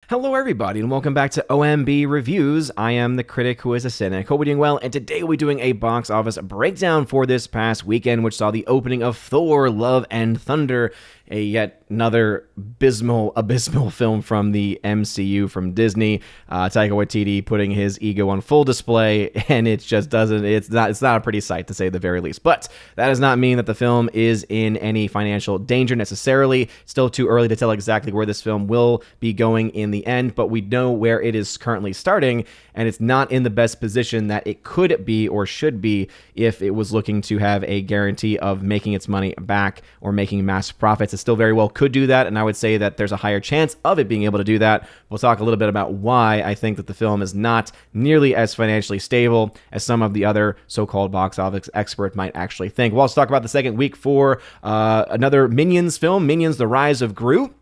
Hello, everybody, and welcome back to OMB Reviews. I am the critic who is a cynic. Hope we're doing well, and today we'll be doing a box office breakdown for this past weekend, which saw the opening of Thor Love and Thunder, a yet another abysmal film from the MCU from Disney. Taika Waititi putting his ego on full display, and it's not a pretty sight, to say the very least. But that does not mean that the film is in any financial danger necessarily. Still too early to tell exactly where this film will be going in the end, but we know where it is currently starting, and it's not in the best position that it could be or should be if it was looking to have a guarantee of making its money back or making mass profits. It still very well could do that, and I would say that there's a higher chance of it being able to do that. We'll talk a little bit about why I think that the film is not nearly as financially stable as some of the other so-called box office experts might actually think. We'll also talk about the second week for another Minions film, Minions: The Rise of Gru,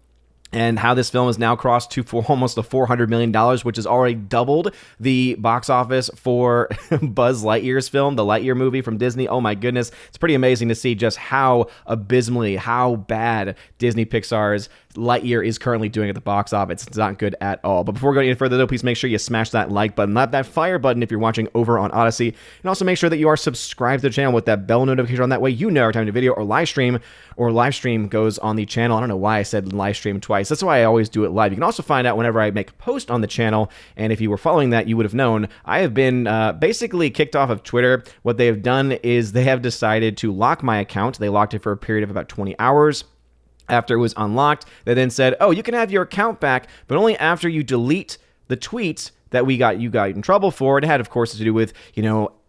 and how this film has now crossed for almost $400 million, which has already doubled the box office for Buzz Lightyear's film, the Lightyear movie from Disney. Oh my goodness. It's pretty amazing to see just how bad Disney Pixar's Lightyear is currently doing at the box office. It's not good at all. But before going any further, though, please make sure you smash that like button, not that fire button if you're watching over on Odyssey, and also make sure that you are subscribed to the channel with that bell notification on. That way you know every time a video or live stream goes on the channel. I don't know why I said live stream twice. That's why I always do it live. You can also find out whenever I make a post on the channel, and if you were following that, you would have known I have been basically kicked off of Twitter. What they have done is they have decided to lock my account. They locked it for a period of about 20 hours. After it was unlocked, they then said, oh, you can have your account back, but only after you delete the tweets that you got in trouble for. It had, of course, to do with,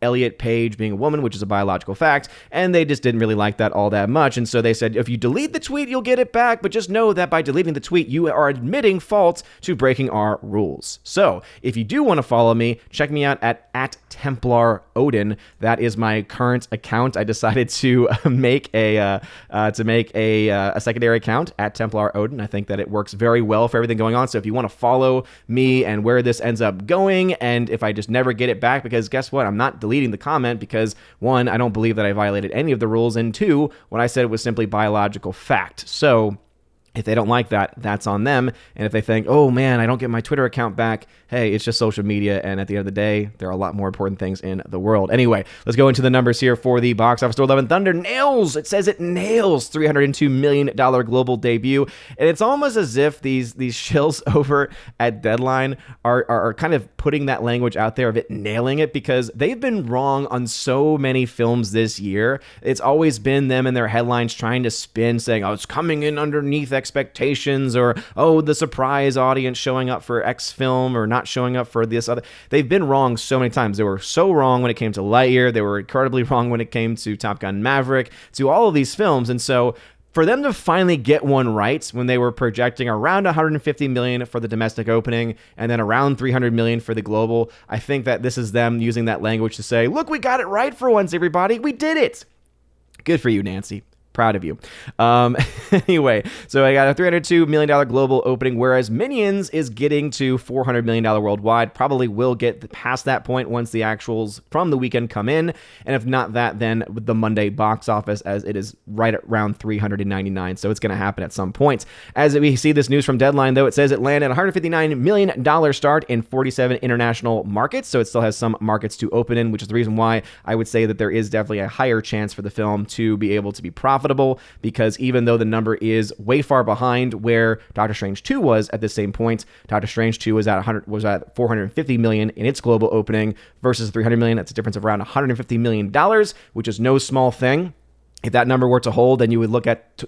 Elliot Page being a woman, which is a biological fact, and they just didn't really like that all that much. And so they said, if you delete the tweet, you'll get it back, but just know that by deleting the tweet, you are admitting fault to breaking our rules. So if you do want to follow me, check me out at Templar Odin. That is my current account. I decided to make a secondary account at Templar Odin. I think that it works very well for everything going on. So if you want to follow me and where this ends up going, and if I just never get it back, because guess what? I'm not deleting the comment because, one, I don't believe that I violated any of the rules, and two, what I said was simply biological fact. So if they don't like that, that's on them. And if they think, oh man, I don't get my Twitter account back, hey, it's just social media. And at the end of the day, there are a lot more important things in the world. Anyway, let's go into the numbers here for the box office. Thor Love and Thunder nails $302 million global debut. And it's almost as if these shills over at Deadline are kind of putting that language out there of it nailing it, because they've been wrong on so many films this year. It's always been them and their headlines trying to spin, saying, oh, it's coming in underneath expectations, or oh, the surprise audience showing up for X film or not showing up for this other. They've been wrong so many times. They were so wrong when it came to Lightyear. They were incredibly wrong when it came to Top Gun Maverick, to all of these films. And so for them to finally get one right when they were projecting around $150 million for the domestic opening and then around $300 million for the global, I think that this is them using that language to say, look, we got it right for once, everybody. We did it. Good for you, Nancy. Proud of you. Anyway, so I got a $302 million global opening, whereas Minions is getting to $400 million worldwide. Probably will get past that point once the actuals from the weekend come in. And if not that, then with the Monday box office, as it is right around $399. So it's going to happen at some point. As we see this news from Deadline, though, it says it landed $159 million start in 47 international markets. So it still has some markets to open in, which is the reason why I would say that there is definitely a higher chance for the film to be able to be profitable, because even though the number is way far behind where Doctor Strange 2 was at the same point, Doctor Strange 2 was at $450 million in its global opening versus $300 million. That's a difference of around $150 million, which is no small thing. If that number were to hold, then you would look at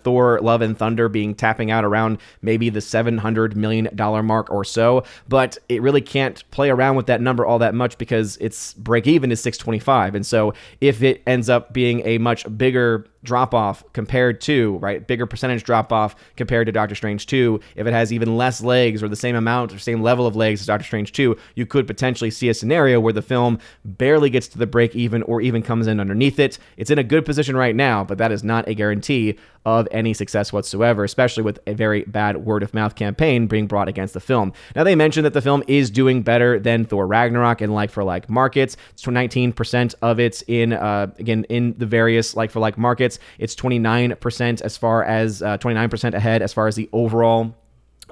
Thor Love and Thunder tapping out around maybe the $700 million mark or so. But it really can't play around with that number all that much, because its break even is $625. And so if it ends up being a much bigger drop-off compared to, bigger percentage drop-off compared to Doctor Strange 2, if it has even less legs or the same amount or same level of legs as Doctor Strange 2, you could potentially see a scenario where the film barely gets to the break-even or even comes in underneath it. It's in a good position right now, but that is not a guarantee of any success whatsoever, especially with a very bad word-of-mouth campaign being brought against the film. Now, they mentioned that the film is doing better than Thor Ragnarok in like-for-like markets. It's 19% of it in the various like-for-like markets. It's 29% as far as 29% ahead as far as the overall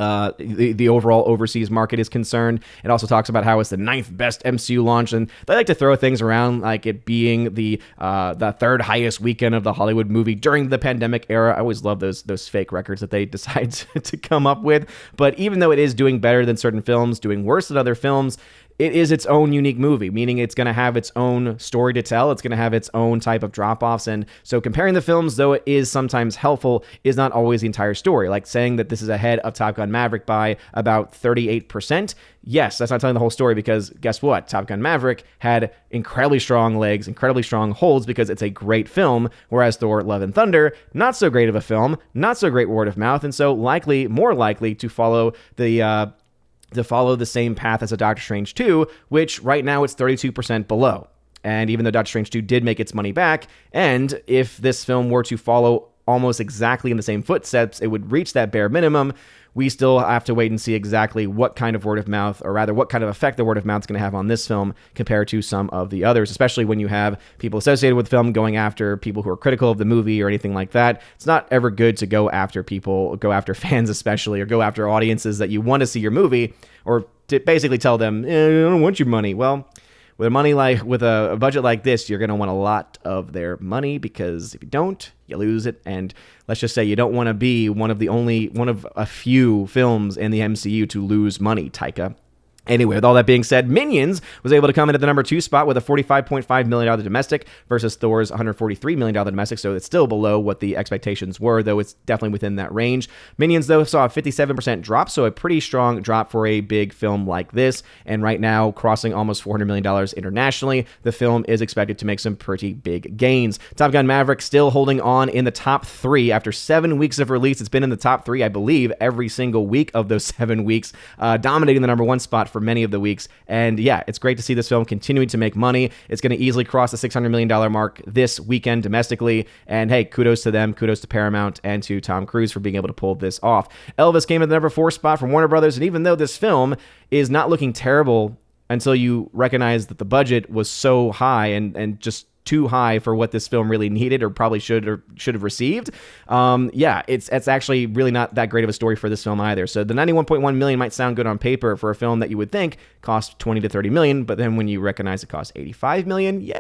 the overall overseas market is concerned. It also talks about how it's the 9th best MCU launch, and they like to throw things around like it being the 3rd highest weekend of the Hollywood movie during the pandemic era. I always love those fake records that they decide to come up with. But even though it is doing better than certain films, doing worse than other films, it is its own unique movie, meaning it's going to have its own story to tell. It's going to have its own type of drop-offs. And so comparing the films, though it is sometimes helpful, is not always the entire story. Like saying that this is ahead of Top Gun Maverick by about 38%. Yes, that's not telling the whole story, because guess what? Top Gun Maverick had incredibly strong legs, incredibly strong holds, because it's a great film, whereas Thor Love and Thunder, not so great of a film, not so great word of mouth, and so more likely to follow the same path as a Doctor Strange 2, which right now it's 32% below. And even though Doctor Strange 2 did make its money back, and if this film were to follow almost exactly in the same footsteps, it would reach that bare minimum. We still have to wait and see exactly what kind of word of mouth, or rather what kind of effect the word of mouth is going to have on this film compared to some of the others, especially when you have people associated with the film going after people who are critical of the movie or anything like that. It's not ever good to go after fans especially, or go after audiences that you want to see your movie, or to basically tell them, I don't want your money. Well, with a budget like this, you're going to want a lot of their money, because if you don't, you lose it. And let's just say you don't want to be one of a few films in the MCU to lose money, Taika. Anyway, with all that being said, Minions was able to come in at the number 2 spot with a $45.5 million domestic versus Thor's $143 million domestic, so it's still below what the expectations were, though it's definitely within that range. Minions, though, saw a 57% drop, so a pretty strong drop for a big film like this, and right now, crossing almost $400 million internationally, the film is expected to make some pretty big gains. Top Gun Maverick still holding on in the top 3 after 7 weeks of release. It's been in the top 3, I believe, every single week of those 7 weeks, dominating the number 1 spot for many of the weeks. And yeah, it's great to see this film continuing to make money. It's going to easily cross the $600 million mark this weekend domestically. And hey, kudos to them, kudos to Paramount and to Tom Cruise for being able to pull this off. Elvis came in the number 4 spot from Warner Brothers. And even though this film is not looking terrible until you recognize that the budget was so high and just too high for what this film really needed, or probably should have received. It's actually really not that great of a story for this film either. So the $91.1 million might sound good on paper for a film that you would think cost 20 to 30 million, but then when you recognize it cost 85 million,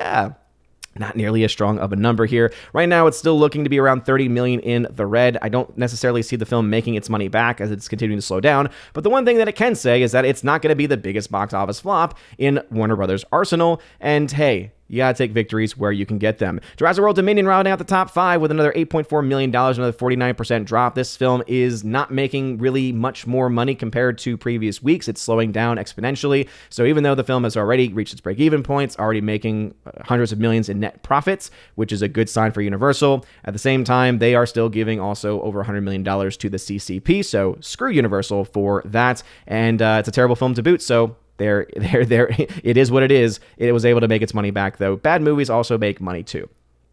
not nearly as strong of a number here. Right now, it's still looking to be around 30 million in the red. I don't necessarily see the film making its money back as it's continuing to slow down, but the one thing that it can say is that it's not going to be the biggest box office flop in Warner Brothers' arsenal, and hey, you gotta take victories where you can get them. Jurassic World Dominion rounding out the top 5 with another $8.4 million, another 49% drop. This film is not making really much more money compared to previous weeks. It's slowing down exponentially. So even though the film has already reached its break-even points, already making hundreds of millions in net profits, which is a good sign for Universal, at the same time, they are still giving also over $100 million to the CCP. So screw Universal for that. And it's a terrible film to boot. So there. It is what it is. It was able to make its money back, though. Bad movies also make money, too.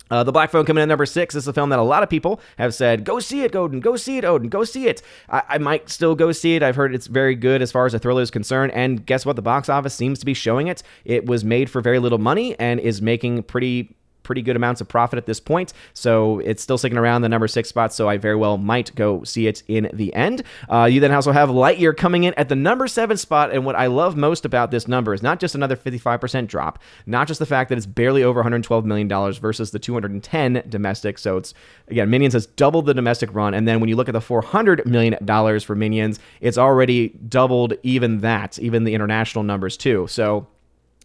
The Black Phone coming in at number 6. This is a film that a lot of people have said, go see it, Odin, go see it, Odin, go see it. I might still go see it. I've heard it's very good as far as a thriller is concerned, and guess what? The box office seems to be showing it. It was made for very little money and is making pretty good amounts of profit at this point, so it's still sticking around the number 6 spot, so I very well might go see it in the end. You then also have Lightyear coming in at the number 7 spot, and what I love most about this number is not just another 55% drop, not just the fact that it's barely over $112 million versus the $210 domestic, so it's, again, Minions has doubled the domestic run, and then when you look at the $400 million for Minions, it's already doubled even the international numbers too, so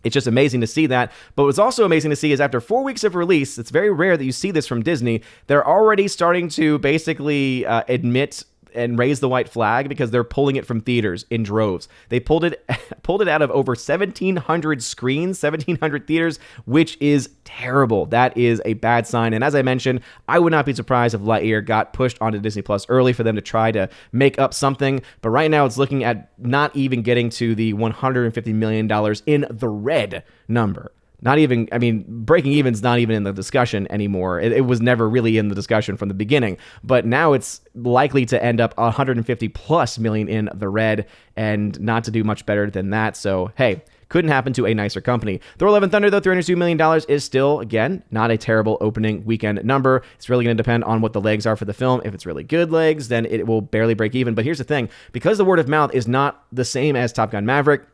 it's just amazing to see that. But what's also amazing to see is after 4 weeks of release, it's very rare that you see this from Disney, they're already starting to basically admit and raise the white flag because they're pulling it from theaters in droves. They pulled it out of over 1,700 screens, 1,700 theaters, which is terrible. That is a bad sign. And as I mentioned, I would not be surprised if Lightyear got pushed onto Disney Plus early for them to try to make up something. But right now it's looking at not even getting to the $150 million in the red number. Not even, breaking even's not even in the discussion anymore. It was never really in the discussion from the beginning. But now it's likely to end up 150 plus million in the red and not to do much better than that. So, hey, couldn't happen to a nicer company. Thor Love and Thunder, though, $302 million is still, again, not a terrible opening weekend number. It's really going to depend on what the legs are for the film. If it's really good legs, then it will barely break even. But here's the thing. Because the word of mouth is not the same as Top Gun Maverick,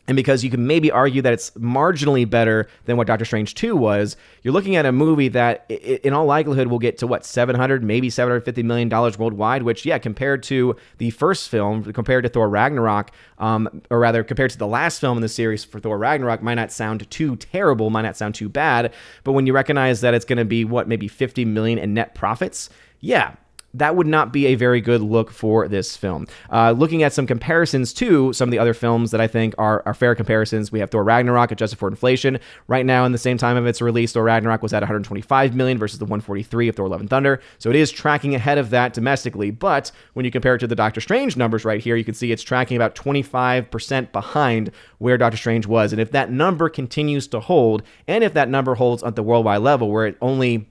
and because you can maybe argue that it's marginally better than what Doctor Strange 2 was, you're looking at a movie that, in all likelihood, will get to, $700, maybe $750 million worldwide, which, yeah, compared to the first film, compared to Thor Ragnarok, or rather, compared to the last film in the series for Thor Ragnarok, might not sound too terrible, might not sound too bad, but when you recognize that it's going to be, maybe $50 million in net profits, yeah, that would not be a very good look for this film. Looking at some comparisons to some of the other films that I think are fair comparisons, we have Thor Ragnarok adjusted for inflation. Right now, in the same time of its release, Thor Ragnarok was at $125 million versus the $143 of Thor Love and Thunder. So it is tracking ahead of that domestically. But when you compare it to the Doctor Strange numbers right here, you can see it's tracking about 25% behind where Doctor Strange was. And if that number continues to hold, and if that number holds at the worldwide level where it only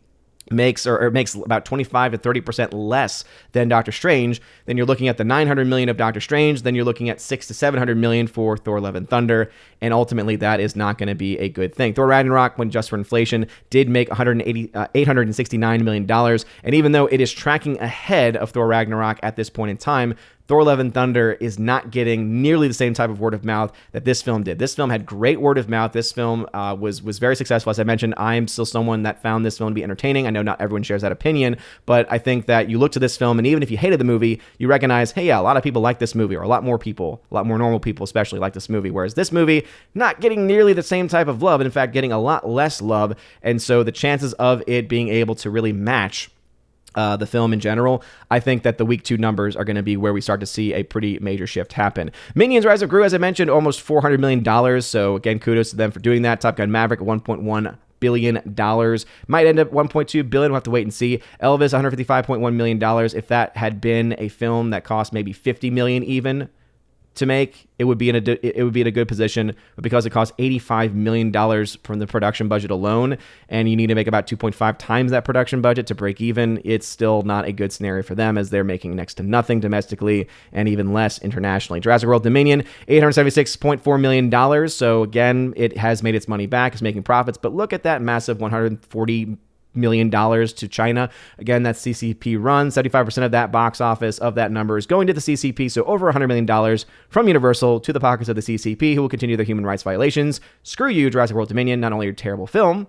makes about 25 to 30% less than Doctor Strange, then you're looking at the $900 million of Doctor Strange, then you're looking at $600 to $700 million for Thor Love and Thunder, and ultimately that is not going to be a good thing. Thor Ragnarok, when just for inflation, did make $869 million, and even though it is tracking ahead of Thor Ragnarok at this point in time, Thor Love and Thunder is not getting nearly the same type of word of mouth that this film did. This film had great word of mouth. This film was very successful. As I mentioned, I am still someone that found this film to be entertaining. I know not everyone shares that opinion, but I think that you look to this film, and even if you hated the movie, you recognize, hey, yeah, a lot of people like this movie, or a lot more normal people especially like this movie, whereas this movie, not getting nearly the same type of love, and in fact, getting a lot less love, and so the chances of it being able to really match the film in general, I think that the week 2 numbers are going to be where we start to see a pretty major shift happen. Minions Rise of Gru, as I mentioned, almost $400 million. So again, kudos to them for doing that. Top Gun Maverick, $1.1 billion. Might end up $1.2 billion. We'll have to wait and see. Elvis, $155.1 million. If that had been a film that cost maybe $50 million even to make, it would be in a good position, but because it costs $85 million from the production budget alone, and you need to make about 2.5 times that production budget to break even, it's still not a good scenario for them, as they're making next to nothing domestically and even less internationally. Jurassic World Dominion, $876.4 million. So again, it has made its money back, it's making profits, but look at that massive $140 million to China. Again, that's CCP run. 75% of that box office of that number is going to the CCP, so over $100 million from Universal to the pockets of the CCP, who will continue their human rights violations. Screw you, Jurassic World Dominion, not only a terrible film,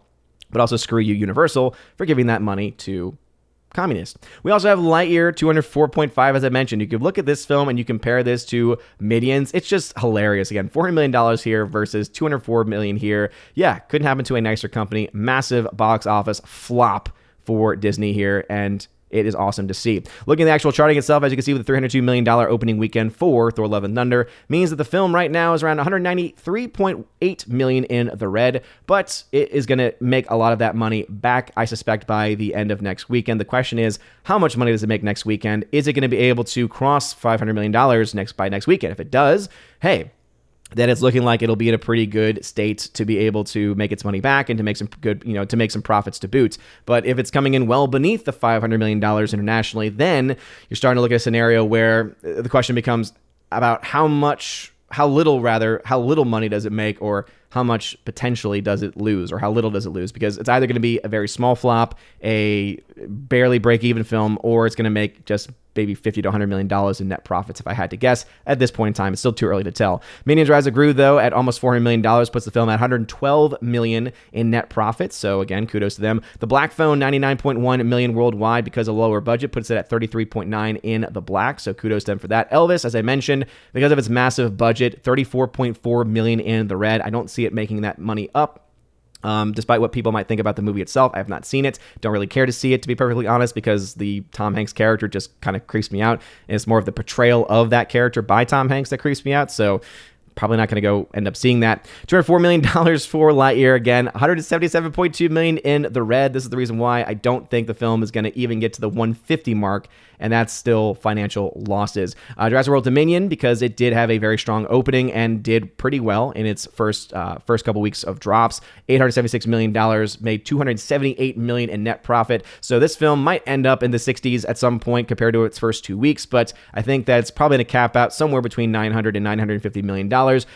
but also screw you, Universal, for giving that money to communist. We also have Lightyear, 204.5, as I mentioned. You could look at this film and you compare this to Minions. It's just hilarious. Again, $400 million here versus $204 million here. Yeah, couldn't happen to a nicer company. Massive box office flop for Disney here, and it is awesome to see. Looking at the actual charting itself, as you can see, with the $302 million opening weekend for Thor Love and Thunder, means that the film right now is around $193.8 million in the red, but it is going to make a lot of that money back, I suspect, by the end of next weekend. The question is, how much money does it make next weekend? Is it going to be able to cross $500 million by next weekend? If it does, hey, then it's looking like it'll be in a pretty good state to be able to make its money back and to make some good, to make some profits to boot. But if it's coming in well beneath the $500 million internationally, then you're starting to look at a scenario where the question becomes about how little money does it make, or how much potentially does it lose, or how little does it lose? Because it's either going to be a very small flop, a barely break-even film, or it's going to make just maybe $50 to $100 million in net profits, if I had to guess. At this point in time, it's still too early to tell. Minions Rise of Gru, though, at almost $400 million, puts the film at $112 million in net profits. So again, kudos to them. The Black Phone, $99.1 million worldwide because of lower budget, puts it at $33.9 in the black. So kudos to them for that. Elvis, as I mentioned, because of its massive budget, $34.4 million in the red. I don't see it making that money up. Despite what people might think about the movie itself, I have not seen it. Don't really care to see it, to be perfectly honest, because the Tom Hanks character just kind of creeps me out. And it's more of the portrayal of that character by Tom Hanks that creeps me out. So probably not going to go end up seeing that. $204 million for Lightyear. Again, $177.2 million in the red. This is the reason why I don't think the film is going to even get to the 150 mark, and that's still financial losses. Jurassic World Dominion, because it did have a very strong opening and did pretty well in its first couple weeks of drops. $876 million, made $278 million in net profit. So this film might end up in the 60s at some point compared to its first 2 weeks, but I think that's probably going to cap out somewhere between $900 and $950 million.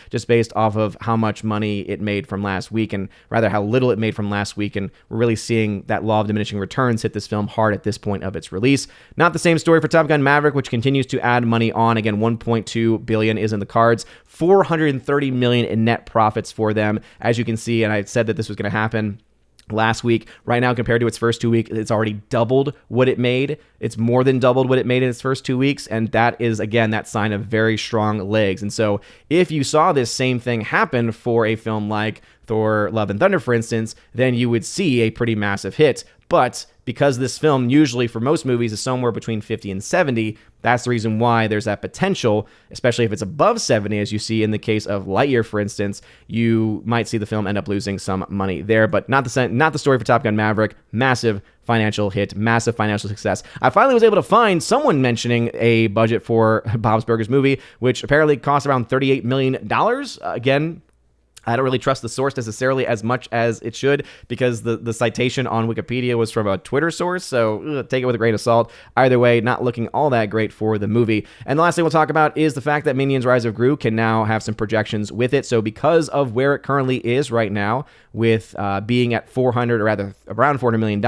just based off of how much money it made from last week, and rather how little it made from last week. And we're really seeing that law of diminishing returns hit this film hard at this point of its release. Not the same story for Top Gun Maverick, which continues to add money on. Again, $1.2 billion is in the cards, $430 million in net profits for them. As you can see, and I said that this was going to happen last week. Right now, compared to its first 2 weeks, it's already doubled what it made. It's more than doubled what it made in its first 2 weeks, and that is, again, that sign of very strong legs. And so if you saw this same thing happen for a film like Thor Love and Thunder, for instance, then you would see a pretty massive hit. But because this film usually for most movies is somewhere between 50 and 70, that's the reason why there's that potential, especially if it's above 70, as you see in the case of Lightyear, for instance, you might see the film end up losing some money there, but not the story for Top Gun Maverick. Massive financial hit, massive financial success. I finally was able to find someone mentioning a budget for Bob's Burgers movie, which apparently cost around $38 million. Again, I don't really trust the source necessarily as much as it should, because the citation on Wikipedia was from a Twitter source, so take it with a grain of salt. Either way, not looking all that great for the movie. And the last thing we'll talk about is the fact that Minions Rise of Gru can now have some projections with it. So because of where it currently is right now, with being at around $400 million,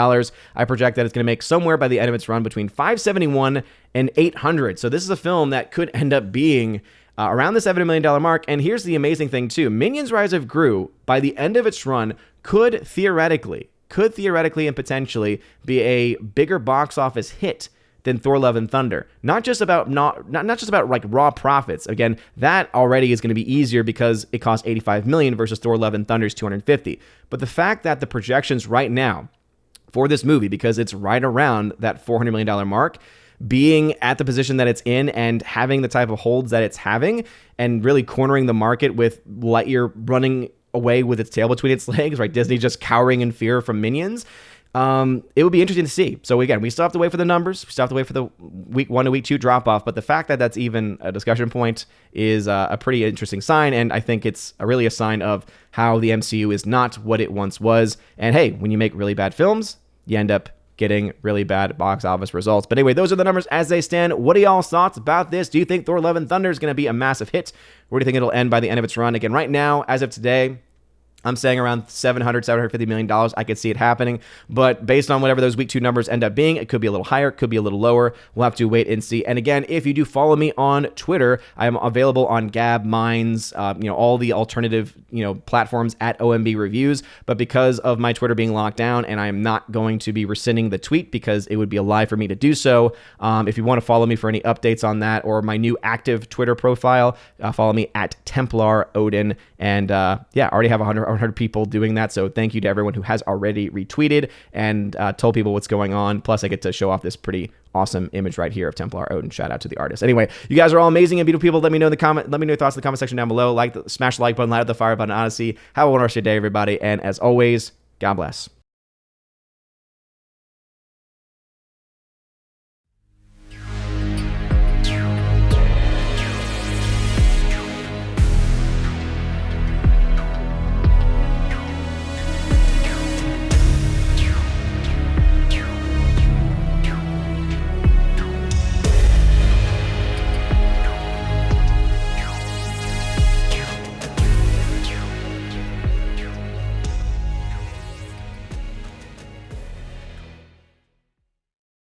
I project that it's going to make somewhere by the end of its run between $571 and $800. So this is a film that could end up being around the $70 million mark. And here's the amazing thing too. Minions Rise of Gru, by the end of its run, could theoretically and potentially be a bigger box office hit than Thor Love and Thunder. Not just about like raw profits. Again, that already is going to be easier because it costs $85 million versus Thor Love and Thunder's $250. But the fact that the projections right now for this movie, because it's right around that $400 million mark, being at the position that it's in and having the type of holds that it's having and really cornering the market with Lightyear running away with its tail between its legs, right? Disney just cowering in fear from Minions. It would be interesting to see. So again, we still have to wait for the numbers. We still have to wait for the week 1 to week 2 drop off. But the fact that that's even a discussion point is a pretty interesting sign. And I think it's really a sign of how the MCU is not what it once was. And hey, when you make really bad films, you end up getting really bad box office results. But anyway, those are the numbers as they stand. What are y'all's thoughts about this? Do you think Thor Love and Thunder is going to be a massive hit? Where do you think it'll end by the end of its run? Again, right now, as of today, I'm saying around $750 million. I could see it happening, but based on whatever those week 2 numbers end up being, it could be a little higher, it could be a little lower. We'll have to wait and see. And again, if you do follow me on Twitter, I am available on Gab, Minds, all the alternative, platforms at OMB Reviews. But because of my Twitter being locked down, and I am not going to be rescinding the tweet because it would be a lie for me to do so. If you want to follow me for any updates on that or my new active Twitter profile, follow me at Templar Odin. And I already have 100 people doing that. So thank you to everyone who has already retweeted and told people what's going on. Plus, I get to show off this pretty awesome image right here of Templar Odin. Shout out to the artist. Anyway, you guys are all amazing and beautiful people. Let me know your thoughts in the comment section down below. Smash the like button, light up the fire button. Honestly, have a wonderful rest of your day, everybody. And as always, God bless.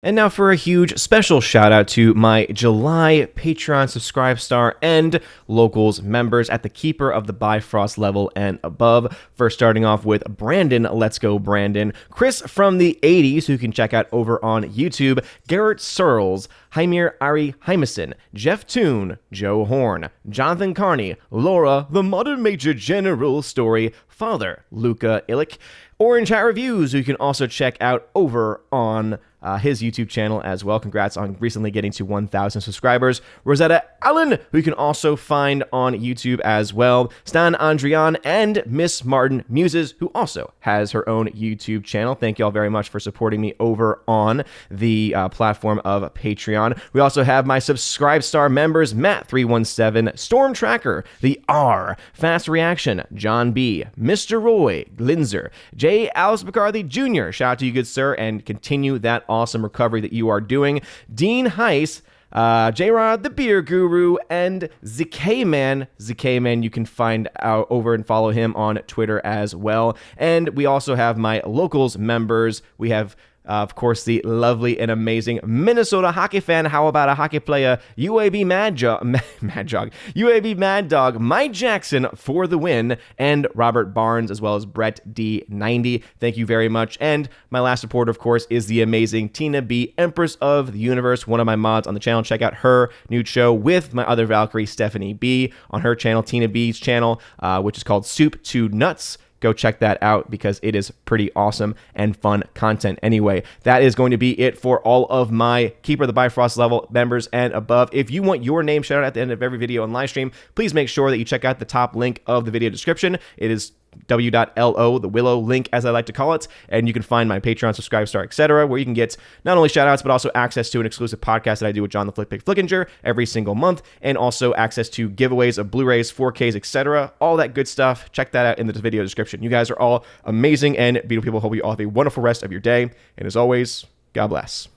And now for a huge special shout out to my July Patreon Subscribe Star and Locals members at the Keeper of the Bifrost level and above. First starting off with Brandon, let's go Brandon, Chris from the 80s, who you can check out over on YouTube, Garrett Searles, Heimir Ari Hymason, Jeff Toon, Joe Horn, Jonathan Carney, Laura, The Modern Major General Story, Father, Luca Illick, Orange Hat Reviews, who you can also check out over on his YouTube channel as well. Congrats on recently getting to 1,000 subscribers. Rosetta Allen, who you can also find on YouTube as well. Stan Andrian and Miss Martin Muses, who also has her own YouTube channel. Thank you all very much for supporting me over on the platform of Patreon. We also have my Subscribe Star members, Matt317, Storm Tracker, The R, Fast Reaction, John B, Mr. Roy, Glinzer, J. Alice McCarthy Jr., shout out to you, good sir, and continue that awesome recovery that you are doing. Dean Heiss, J-Rod, the Beer Guru, and ZK-Man. ZK-Man, you can find out over and follow him on Twitter as well. And we also have my locals members. We have of course, the lovely and amazing Minnesota hockey fan. How about a hockey player? UAB UAB Mad Dog, Mike Jackson for the win, and Robert Barnes, as well as Brett D90. Thank you very much. And my last supporter, of course, is the amazing Tina B, Empress of the Universe, one of my mods on the channel. Check out her new show with my other Valkyrie, Stephanie B, on her channel, Tina B's channel, which is called Soup to Nuts. Go check that out because it is pretty awesome and fun content. Anyway, that is going to be it for all of my Keeper of the Bifrost level members and above. If you want your name shout out at the end of every video and live stream, please make sure that you check out the top link of the video description. It is w.lo, the Willow link, as I like to call it, and you can find my Patreon, Subscribe Star, etc., where you can get not only shoutouts but also access to an exclusive podcast that I do with John the Flick Pick Flickinger every single month, and also access to giveaways of Blu-rays, 4Ks, etc., all that good stuff. Check that out in the video description. You guys are all amazing and beautiful people. Hope you all have a wonderful rest of your day, and as always, God bless.